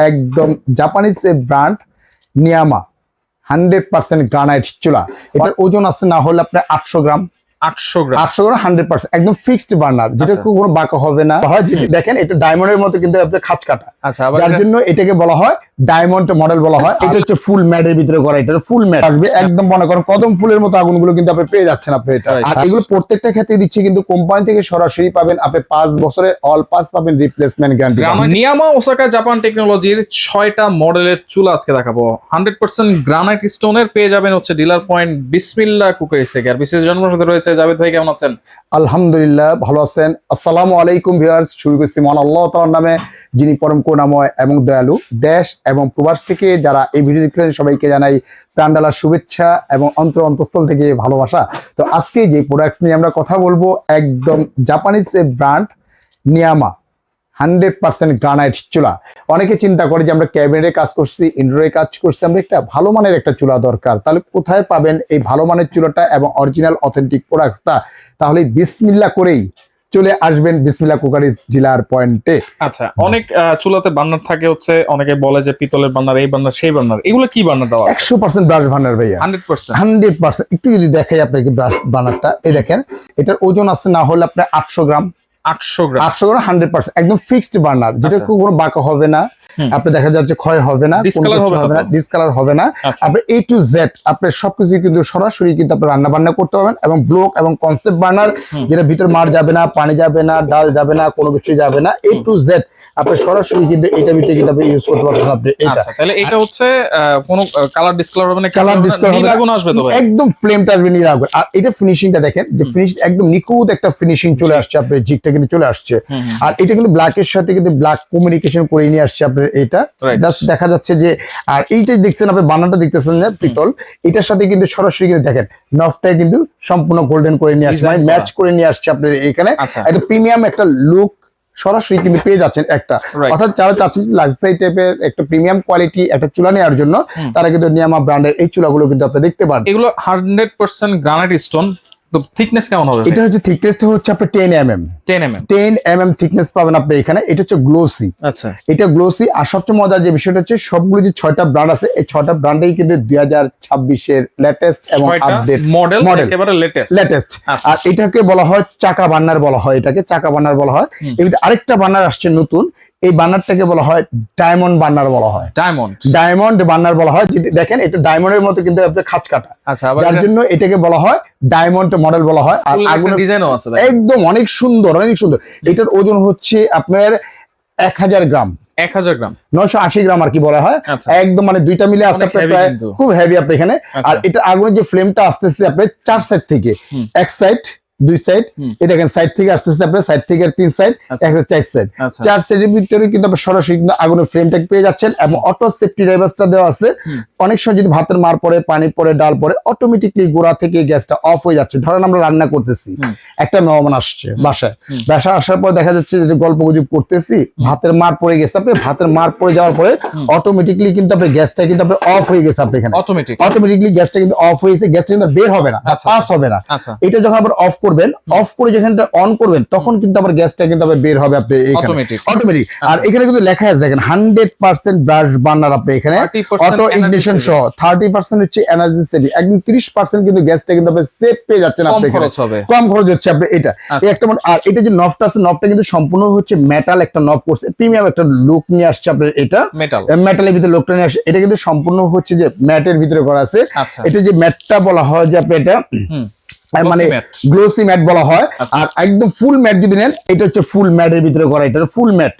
একদম Japanese brand নিয়ামা 100% granite চুলা। এটার ওজন আছে না হলে আপনার 800 গ্রাম। 800 গ্রাম 100% একদম ফিক্সড বার্নার, যেটা কোনো বাঁকা হবে না। হয় যদি দেখেন এটা ডায়মন্ডের মতো কিন্তু আপনার খাঁজ কাটা, যার জন্য এটাকে বলা হয় ডায়মন্ড মডেল বলা হয়। এটা হচ্ছে ফুল ম্যাটের ভিতরে করা, এটা ফুল ম্যাট আসবে একদম মনে করেন কদম ফুলের মতো আগুনগুলো কিন্তু আপনি পেয়ে যাচ্ছেন আপনি এটা। আর এগুলো প্রত্যেকটা ক্ষেত্রে দিচ্ছে কিন্তু কোম্পানি থেকে সরাসরি পাবেন আপনি 5 বছরের অল পাস পাবেন রিপ্লেসমেন্ট গ্যারান্টি। নিয়ামা ওসাকা জাপান টেকনোলজির 6টা মডেলের চুলা আজকে দেখাবো। 100% গ্রানাইট স্টোনের পেয়ে যাবেন হচ্ছে ডিলার পয়েন্ট বিসমিল্লাহ কুকারিজ থেকে। আর বিশেষ জন্মের সাথে রয়েছে জাভেদ ভাই, কেমন আছেন? আলহামদুলিল্লাহ ভালো আছেন। আসসালামু আলাইকুম ভিউয়ার্স, শুরু করছি মহান আল্লাহ তাআলার নামে, যিনি পরম করুণাময় এবং দয়ালু। দেশ এবং প্রবাস থেকে যারা এই ভিডিও দেখছেন সবাইকে জানাই প্রাণঢালা শুভেচ্ছা এবং অন্তঃস্থল থেকে ভালোবাসা। তো আজকে যে প্রোডাক্টস নিয়ে আমরা কথা বলবো, একদম জাপানিজ ব্র্যান্ড নিয়ামা 100% গ্রানাইট চুলা। অনেকে চিন্তা করে যে আমরা ক্যাবিনেটে কাজ করছি, ইনডোরে কাজ করছি, আমরা একটা ভালো মানের একটা চুলা দরকার। তাহলে কোথায় পাবেন এই ভালো মানের চুলাটা এবং অরিজিনাল অথেন্টিক প্রোডাক্টসটা? তাহলে বিসমিল্লাহ করেই চলে আসবেন বিসমিল্লাহ কুকারিজ ডিলার পয়েন্টে। আচ্ছা, অনেক চুলাতে বার্নার থাকে, হচ্ছে অনেকে বলে যে পিতলের বার্নার, এই বার্নার সেই বার্নার, এগুলো কি বার্নার দেওয়া আছে? 100% ব্রাশ বার্নার ভাইয়া, 100%। একটু যদি দেখাই আপনাকে ব্রাশ বার্নারটা, এই দেখেন এটার ওজন আছে না হলে আপনার 800 গ্রাম। 800 গ্রাম 100% একদম ফিক্সড বার্নার, যেটা কোনো বাঁকা হবে না, আপনি দেখা যাচ্ছে ক্ষয় হবে না, ডিসকালার হবে না। আপনি A to Z আপনি সবকিছু কিন্তু সরাসরি কিন্তু আপনি রান্না বান্না করতে পারবেন। এবং ব্লক এবং কনসেপ্ট বার্নার, যেটা ভিতরে মার যাবে না, পানি যাবে না, ডাল যাবে না, কোনো কিছু যাবে না। A to Z আপনি সরাসরি কিন্তু এটা ভিতরে কিন্তু আপনি ইউজ করতে পারবেন আপনি এটা। তাহলে এটা হচ্ছে কোনো কালার ডিসকালার হবে না, কালার ডিসকালার হবে না, আগুন আসবে তো ভাই, একদম ফ্লেমটা আসবে নীল আগুন। আর এটা ফিনিশিংটা দেখেন, যে ফিনিশ একদম নিখুঁত একটা ফিনিশিং চলে আসছে, আপনার জিগটা কিন্তু চলে আসছে। আর এটা কিন্তু ব্ল্যাকের সাথে কিন্তু ব্ল্যাক কমিউনিকেশন করে নিয়ে আসছে আপনার এটা। জাস্ট দেখা যাচ্ছে যে, আর এইটাই দেখছেন আপনি বানানটা দেখতেছেন যে পিতল, এটার সাথে কিন্তু সরাসরি কিন্তু দেখেন নফটাই কিন্তু সম্পূর্ণ গোল্ডেন করে নিয়ে আসছে, মানে ম্যাচ করে নিয়ে আসছে আপনার এখানে। একদম প্রিমিয়াম একটা লুক সরাসরি কিন্তু পেয়ে যাচ্ছেন একটা। অর্থাৎ যারা চাচ্ছেন লাক্সারি টাইপের একটা প্রিমিয়াম কোয়ালিটি একটা চুলা নেওয়ার জন্য, তারা কিন্তু নিয়ামা ব্র্যান্ডের এই চুলাগুলো কিন্তু আপনি দেখতে পারেন। এগুলো 100% গ্রানাইট স্টোন। তো থিকনেস কেমন হবে? এটা হচ্ছে থিকনেসটা হচ্ছে আপনি 10 mm থিকনেস পাবেন আপনি এখানে। এটা হচ্ছে গ্লোসি। আচ্ছা, এটা গ্লোসি। আর সবচেয়ে মজার যে বিষয়টা হচ্ছে, সবগুলো যে 6টা ব্র্যান্ড আছে, এই 6টা ব্র্যান্ডেই কিন্তু 2026 এর লেটেস্ট এবং আপডেট মডেল, একেবারে লেটেস্ট। আর এটাকে বলা হয় চাকা বার্নার বলা হয়, এটাকে চাকা বার্নার বলা হয়। এর আরেকটা বার্নার আসছে নতুন, এই বার্নারটাকে বলা হয় ডায়মন্ড বার্নার বলা হয়। ডায়মন্ড বার্নার বলা হয়। দেখেন এটা ডায়মন্ডের মতো কিন্তু আপনি খাঁজ কাটা, যার জন্য এটাকে বলা হয় ডায়মন্ড মডেল বলা হয়। আর আগুনের ডিজাইনও আছে একদম অনেক সুন্দর, অনেক সুন্দর। এটার ওজন হচ্ছে আপনার 1000 গ্রাম, 980 গ্রাম আর কি বলা হয়। একদম মানে দুইটা মিলে আসতে প্রায় খুব হেভি আপনি এখানে। আর এটা আগুনের যে ফ্লেমটা আসতেছে আপনার 4 সাইড থেকে, এক সাইড, 2 সাইড, এই দেখেন সাইড থেকে আসতেছে আপনার, সাইড থেকে 3 সাইড, এক সাইড, 4 সাইড। 4 সাইডের ভিতরে কিন্তু আপনি সরাসরি কিন্তু আগুনের ফ্লেমটা পেয়ে যাচ্ছেন। এবং অটো সেফটি ড্রাইভারসটা দেওয়া আছে। অনেক সময় যদি ভাতের মার পরে, পানি পরে, ডাল পরে, অটোমেটিকলি গোড়া থেকে গ্যাসটা অফ হয়ে যাচ্ছে। ধরেন আমরা রান্না করতেছি, একটা মেহমান আসছে বাসায় আসার পর দেখা যাচ্ছে যে গল্প গুজব করতেছি, ভাতের মার পড়ে গেছে, আপনি ভাতের মার পড়ে যাওয়ার পরে অটোমেটিকলি কিন্তু আপনার গ্যাসটা কিন্তু আপনার অফ হয়ে গেছে। আপনি এখানে অটোমেটিকলি গ্যাসটা কিন্তু অফ হয়েছে, গ্যাসটা কিন্তু বের হবে না, পাস হবে না। এটা যখন আবার অফ করবেন, অফ করে যখন অন করবেন, তখন কিন্তু আবার গ্যাসটা কিন্তু আবার বের হবে আপনি অটোমেটিক। আর এখানে কিন্তু লেখা আছে দেখেন 100% ব্রাশ বার্নার আপনি এখানে, অটো ইগনিশন সহ 30% হচ্ছে এনার্জি সেভিং, একদম 30% কিন্তু গ্যাসটা কিন্তু আপনি সেভ পেয়ে যাচ্ছেন আপনি এখানে, কম খরচ হচ্ছে আপনি এটা একটা। আর এটা যে নফটা আছে, নফটা কিন্তু সম্পূর্ণ হচ্ছে মেটাল একটা নফ করছে, প্রিমিয়াম একটা লুক নিয়ে আসছে আপনার এটা, মেটালের ভিতরে লুকটা নিয়ে আসছে। এটা কিন্তু সম্পূর্ণ হচ্ছে যে ম্যাটের ভিতরে করা আছে। এটা যে ম্যাটটা বলা হয় যে আপনি এটা মানে গ্লোসি ম্যাট বলা হয়। আর একদম ফুল ম্যাট যদি নেন, এটা হচ্ছে ফুল ম্যাটের ভিতরে করা, এটা ফুল ম্যাট।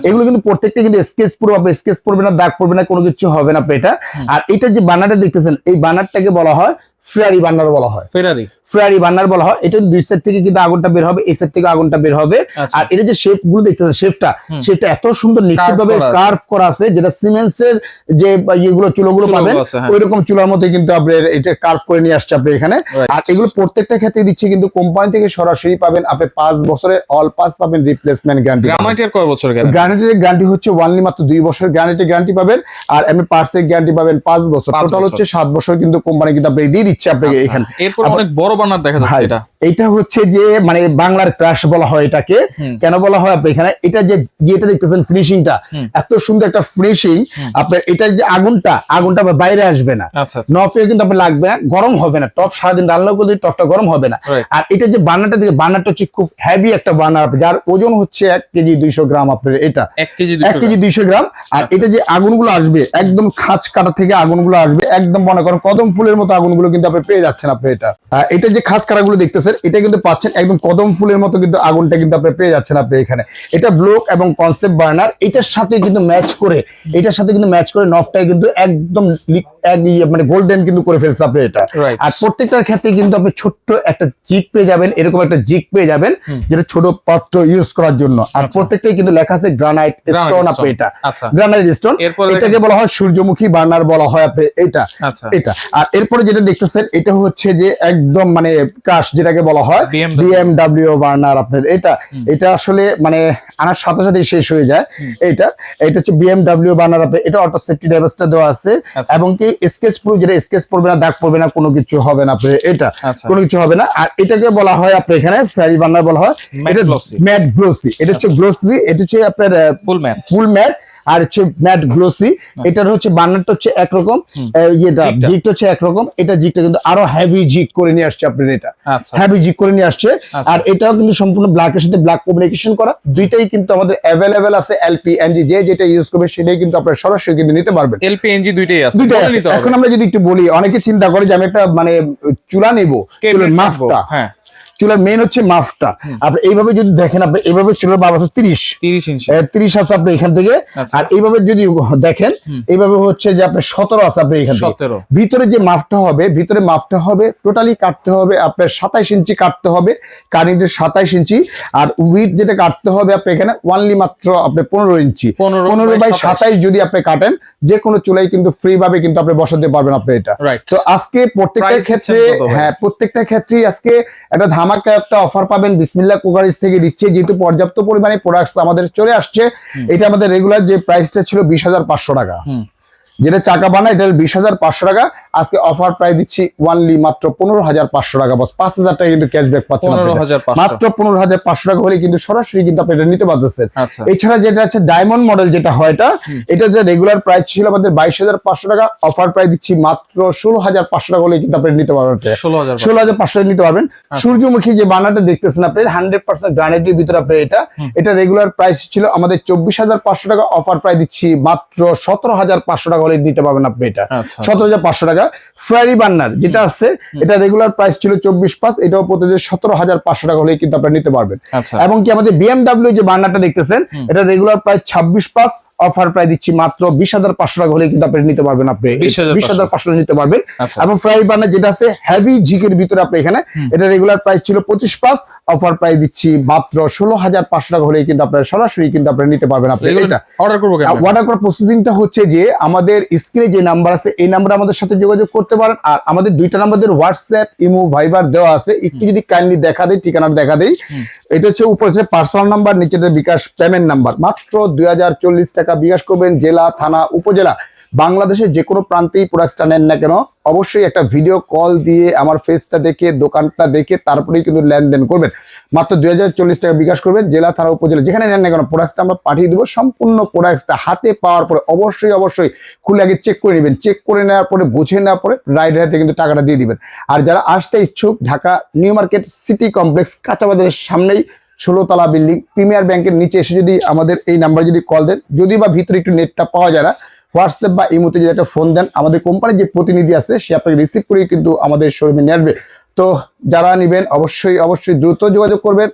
এগুলো কিন্তু প্রত্যেকটা কিন্তু স্কেচ পুরো আপনি স্কেচ পড়বে না, দাগ পড়বে না, কোনো কিছু হবে না আপনি এটা। আর এটা যে বার্নারটা দেখতেছেন, এই বার্নারটাকে বলা হয় ফেরারি বার্নার বলা হয়, ফেরারি বার্নার বলা হয়। এটা 2 সাইড থেকে কিন্তু আগুনটা বের হবে, এই সাইড থেকে আগুনটা বের হবে। আর এটা যে শেপ গুলো দেখতেছেন, শেপটা এত সুন্দর নিখুঁতভাবে কার্ভ করা আছে, যেটা সিমেন্সের যে ইয়েগুলো চুলাগুলো পাবেন ওইরকম চুলার মধ্যে কিন্তু আপনি এটা কার্ভ করে নিয়ে আসছে আপনি এখানে। আর এগুলো প্রত্যেকটা ক্ষেত্রে দিচ্ছে কিন্তু কোম্পানি থেকে সরাসরি পাবেন আপনি 5 বছরের অল পাস পাবেন রিপ্লেসমেন্ট গ্যারান্টি। গ্যারান্টির গ্যারান্টি হচ্ছে ওয়ানলি মাত্র 2 বছরের গ্যারান্টি পাবেন। আর এমনি পার্টসের গ্যারান্টি পাবেন 5 বছর, টোটাল হচ্ছে 7 বছর কিন্তু কোম্পানি কিন্তু আপনি দিয়ে দিচ্ছে আপনাকে এখানে। এরপর অনেক বড় বার্নার দেখা যাচ্ছে। এটা এটা হচ্ছে যে মানে বাংলার ক্রাশ বলা হয় এটাকে। কেন বলা হয় আপনি এখানে, এটা যে যেটা দেখতেছেন ফিনিশিংটা এত সুন্দর একটা ফিনিশিং, আপনার এটা যে আগুনটা বাইরে আসবে না, নফে কিন্তু আপনার লাগবে না, গরম হবে না, টপ সারাদিন রান্না করলে টপটা গরম হবে না। আর এটা যে বার্নারটা হচ্ছে খুব হেভি একটা বার্নার, যার ওজন হচ্ছে 1 কেজি 200 গ্রাম। আপনার এটা 1 কেজি 200 গ্রাম। আর এটা যে আগুনগুলো আসবে একদম খাঁচ কাটা থেকে আগুনগুলো আসবে, একদম মনে করেন কদম ফুলের মতো আগুনগুলো কিন্তু আপনি পেয়ে যাচ্ছেন। আপনি এটা যে খাঁচ কাটাগুলো দেখতেছেন এটা কিন্তু পাচ্ছেন একদম কদম ফুলের মতো কিন্তু আগুনটা কিন্তু আপনি পেয়ে যাচ্ছেন। আপনি এখানে এটা ব্লক এবং কনসেপ্ট বার্নার, এটার সাথে কিন্তু ম্যাচ করে নফটাই কিন্তু একদম মানে গোল্ডেন কিন্তু করে ফেলছে আপনি এটা। আর প্রত্যেকটার ক্ষেত্রে কিন্তু আপনি ছোট্ট একটা জিক পেয়ে যাবেন, এরকম একটা জিক পেয়ে যাবেন যেটা ছোট পাত্র ইউজ করার জন্য। আর প্রত্যেকটাই কিন্তু লেখা আছে গ্রানাইট স্টোন। আপনি এটা গ্রানাইট স্টোন, এটাকে বলা হয় সূর্যমুখী বার্নার বলা হয় আপনি এটা। আর এরপরে যেটা দেখতেছেন এটা হচ্ছে যে একদম মানে ক্রাশ যেটাকে বলা হয় BMW বার্নার। আপনার এটা আসলে মানে আনার সাথে সাথে শেষ হয়ে যায়। এটা হচ্ছে BMW বার্নার। আপনি এটা অটো সেফটি ড্যামেজটা দেওয়া আছে এবং কি স্কেচ প্রুফ, যেটা স্কেচ পড়বে না, দাগ পড়বে না, কোনো কিছু হবে না। আপনি এটা কোনো কিছু হবে না। আর এটাকে বলা হয় আপনি এখানে ফেয়ারি বার্নার বলা হয়। এটা ম্যাট গ্লোসি, এটা হচ্ছে গ্লোসি, এটা হচ্ছে আপনার ফুল ম্যাট আর হচ্ছে ম্যাট গ্লোসি। এটার হচ্ছে বার্নারটা হচ্ছে একরকম, ইয়েটা জিগটা হচ্ছে একরকম, এটা জিগটা কিন্তু আরো হেভি জিগ করে নিয়ে আসছে আপনার। এটা হেভি জিগ করে নিয়ে আসছে। আর এটাও কিন্তু সম্পূর্ণ ব্ল্যাকের সাথে ব্ল্যাক কমিউনিকেশন করা, দুইটাই কিন্তু আমাদের অ্যাভেলেবেল আছে। LPNG যেটা ইউজ করবে সেটাই কিন্তু আপনারা সরাসরি কিন্তু নিতে পারবেন। LPNG দুইটাই আছে। এখন আমরা যদি একটু বলি, অনেকে চিন্তা করে যে আমি একটা মানে চুলা নেবো, চুলার মাপটা, চুলার মেন হচ্ছে মাপটা। আপনি এইভাবে যদি দেখেন, আপনি এইভাবে চুলার মাপ আছে 30 ইঞ্চি, 30 আছে আপনি এখান থেকে। আর এইভাবে যদি দেখেন এইভাবে হচ্ছে যে আপনার 17 আছে আপনি এখান থেকে। ভিতরে যে মাপটা হবে টোটালি কাটতে হবে আপনার 27 ইঞ্চি কাটতে হবে, কারেন্টের 27 ইঞ্চি। আর উইথ যেটা কাটতে হবে আপনি এখানে ওয়ানলি মাত্র আপনি 15 ইঞ্চি, 15/27 যদি আপনি কাটেন, যে কোনো চুলাই কিন্তু ফ্রি ভাবে কিন্তু আপনি বসাতে পারবেন আপনি এটা। তো আজকে প্রত্যেকটা ক্ষেত্রে আজকে একটা ধামাকা একটা অফার পাবেন বিসমিল্লাহ কুকারিজ থেকে দিচ্ছে, যেহেতু পর্যাপ্ত পরিমাণে প্রোডাক্টস আমাদের চলে আসছে। এটা আমাদের রেগুলার যে প্রাইসটা ছিল 20,500 টাকা, যেটা চাকা বানায় এটা 20,500 টাকা, আজকে অফার প্রাইস দিচ্ছি ওয়ানলি মাত্র 15,500 টাকা। বস 5,000 টাকা কিন্তু ক্যাশব্যাক পাচ্ছেন মাত্র 15,500 টাকা হলে কিন্তু সরাসরি কিন্তু আপনি এটা নিতে পারতেছেন। এছাড়া যেটা আছে ডায়মন্ড মডেল যেটা হয়, এটা যে রেগুলার প্রাইস ছিল আমাদের 22,500 টাকা, অফার প্রাইস দিচ্ছি মাত্র 16,500 টাকা হলে কিন্তু আপনি নিতে পারবেন। 16,500 নিতে পারবেন। সূর্যমুখী যে বানাটা দেখতেছেন আপনি 100% গ্রানাইটের ভিতরে আপনি এটা রেগুলার প্রাইস ছিল আমাদের 24,500 টাকা, অফার প্রাইস দিচ্ছি মাত্র 17,500 টাকা নিতে পারবেন আপনি এটা 17,500 টাকা। ফেয়ারি বার্নার যেটা আছে এটা রেগুলার প্রাইস ছিল 24,500, এটাও প্রতিদিন 17,500 টাকা হলে কিন্তু আপনি নিতে পারবেন। এবং কি আমাদের BMW যে বার্নারটা দেখতেছেন এটা রেগুলার প্রাইস 26,500, অফার প্রাইস দিচ্ছি মাত্র 20,500 টাকা হলে কিন্তু আপনি নিতে পারবেন। আপনি 20,500 নিতে পারবেন। এবং ফ্রাই বার্নার যেটা আছে হেভি জিকের ভিতরে আপনি এখানে এটা রেগুলার প্রাইস ছিল 25,500, অফার প্রাইস দিচ্ছি মাত্র 16,500 টাকা হলে কিন্তু আপনারা সরাসরি কিন্তু আপনি নিতে পারবেন। আপনি এটা অর্ডার করার প্রসেসিংটা হচ্ছে যে আমাদের স্ক্রিনে যে নাম্বার আছে এই নাম্বারে আমাদের সাথে যোগাযোগ করতে পারেন। আর আমাদের দুইটা নাম্বারের হোয়াটসঅ্যাপ, ইমো, ভাইবার দেওয়া আছে। একটু যদি কাইন্ডলি দেখা দেই, ঠিকানাটা দেখা দেই। এটা হচ্ছে উপরে হচ্ছে পার্সোনাল নাম্বার, নিচে বিকাশ পেমেন্ট নাম্বার। মাত্র 2040 টাকা বিকাশ করবেন। জেলা, থানা, উপজেলা বাংলাদেশের যে কোনো প্রান্তেই প্রোডাক্টটা নেন না কেন অবশ্যই একটা ভিডিও কল দিয়ে আমার ফেসটা দেখে দোকানটা দেখে তারপরেই কিন্তু লেনদেন করবেন। মাত্র 2040 টাকা বিকাশ করবেন। জেলা, থানা, উপজেলা যেখানে নেন না কেন প্রোডাক্টটা আমরা পাঠিয়ে দেবো। সম্পূর্ণ প্রোডাক্টটা হাতে পাওয়ার পরে অবশ্যই খুলে আগে চেক করে নেবেন। চেক করে নেওয়ার পরে বুঝে নেওয়ার পরে রাইড হাতে কিন্তু টাকাটা দিয়ে দিবেন। আর যারা আসতে ইচ্ছুক Dhaka new market city complex কাঁচা বাজারের সামনেই 16 তলা বিল্ডিং প্রিমিয়ার ব্যাংকের নিচে এসে যদি আমাদের এই নাম্বার যদি কল দেন, যদি বা ভিতরে একটু নেটটা পাওয়া যায় না, হোয়াটসঅ্যাপ বা ইমোতে যদি একটা ফোন দেন, আমাদের কোম্পানির যে প্রতিনিধি আছে সে আপনাকে রিসিভ করে কিন্তু আমাদের শোরুমে নিয়ে আসবে। তো যারা নেবেন অবশ্যই দ্রুত যোগাযোগ করবেন।